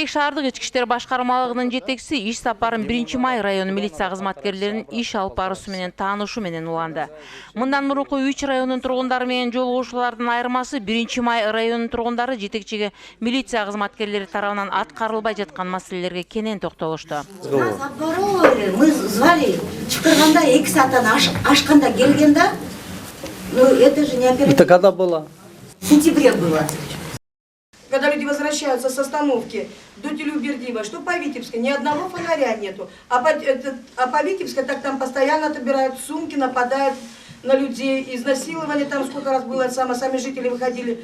шаардык ички иштер башкармалыгынын жетекчиси иш сапарын 1-май району милиция кызматкерлеринин иш алып баруусу менен таанышуу менен уланды. Мындан мурунку 3 районунун тургундары менен жолугушуулардын айырмасы 1-май районунун тургундары жетекчиге милиция кызматкерлери тарабынан аткарылбай жаткан маселелерге кенен токтолушту. Нас обворовывали, мы звали, чыкырганда 2 сааттан ашканда келгенде, ну это же не оперативно. Это когда было? В сентябре было. Когда люди возвращаются с остановки до Телеубердиева, что по Витебской, ни одного фонаря нету. А по Витебской так там постоянно отбирают сумки, нападают на людей. Изнасилование там сколько раз было, сами жители выходили,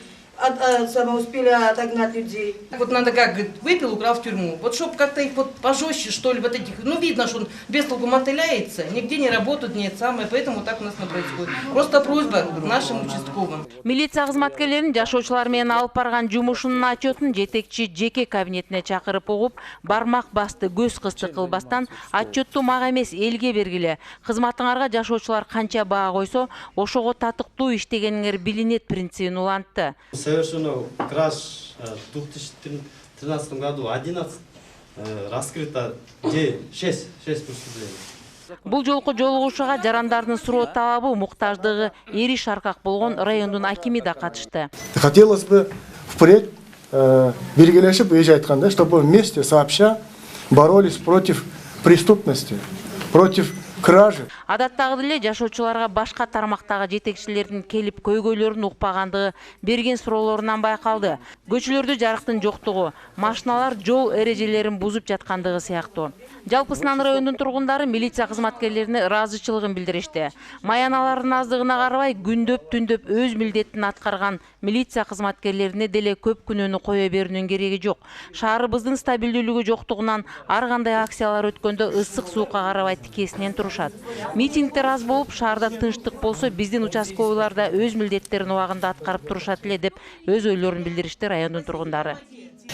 успели отогнать людей. Вот надо как, говорит, выпил, украл в тюрьму. Вот чтобы как-то их вот пожестче, что ли, вот этих, ну видно, что он без толку мотыляется, нигде не работает, нет самое, поэтому так у нас не происходит. Просто просьба к нашим участковым. Милиция кызматкерлерин жашоочулар менен алып барган жумушунун отчетун жетекчи жеке кабинетине чакырып угуп, бармак басты, көз кысты кылбастан отчетту мага эмес элге бергиле. Кызматыңарга жашоочулар канча баа койсо, ошого татыктуу иштегениңер билинет принцибин улантты. Совершено краж в 2013 году 11, раскрыто 6 преступлений. Бул жолку жолугушууга жарандардын суроо талабы, муктаждыгы эри шаркак болгон райондун акими да катышты. Хотелось бы впредь белгилешип эже айтканда, чтобы вместе сообща боролись против преступности, против кражи. Адаттагы эле жашоочуларга башка тармактагы жетекчилердин келип көйгөйлөрүн укпагандыгы, берген суроолорунан байкалды. Көчөлөрдө жарыктын жоктугу, машиналар жол эрежелерин бузуп жаткандыгы сыяктуу. Жалпысынан райондун тургундары милиция кызматкерлерине ыраазычылыгын билдиришти. Маяналардын аздыгына карабай, күндөп түндөп өз милдетин аткарган милиция кызматкерлерине деле көп күнөөнү кое берүүнүн кереги жок. Шаарыбыздын стабилдүүлүгү жоктугунан ар кандай акциялар өткөндө ысык суукка карабай тикесинен турушат. Митингдер аз болуп, шаарда тынчтык болсо, биздин участковыйлар да өз милдеттерин убагында аткарып турушат эле деп өз ойлорун билдиришти райондун тургундары.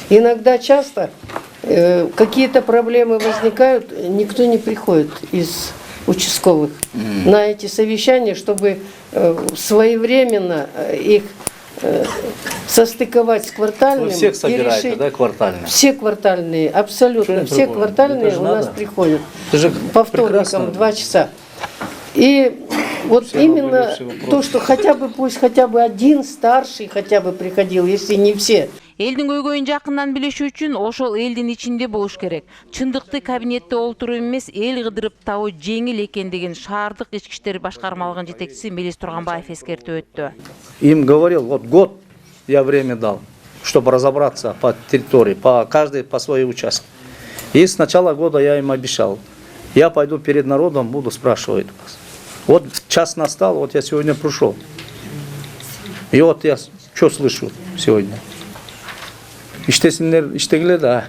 Иногда часто какие-то проблемы возникают, никто не приходит из участковых на эти совещания, чтобы своевременно их состыковать с квартальным. Вы всех собираете, решить. да, квартальные? Все квартальные, абсолютно все квартальные у нас приходят по вторникам 2 часа. И вот все именно то, что пусть хотя бы один старший хотя бы приходил, если не все. Элдин көйгөйүн жакындан билишүү үчүн ошол элдин ичинде болуш керек. Чындыкты кабинетте олтуруп эмес, эл кыдырып табуу жеңил экендигин шаардык ички иштер башкармалыгынын жетекчиси Мелис Турганбаев эскертип өттү. Им говорил, вот год я время дал, чтобы разобраться по территории, каждый по своей участку. И с начала года я им обещал, я пойду перед народом, буду спрашивать вас. Вот час настал, вот я сегодня пришел. И вот я что слышу сегодня? Иштегиле да.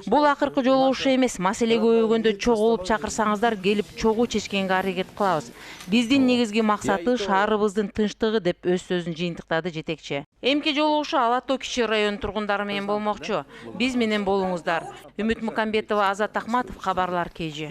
Бул акыркы жолугушуу эмес, маселе көбөйгөндө чогулуп чакырсаңыздар келип чогуу чечкенге аракет кылабыз. Биздин негизги максаты шаарыбыздын тынчтыгы деп өз сөзүн жыйынтыктады жетекчи. Эмки жолугушуу Ала Тоо кичи район тургундары менен болмокчу. Биз менен болуңуздар. Үмүт Мукамбетова, Азат Ахматов, Кабарлар КЖ.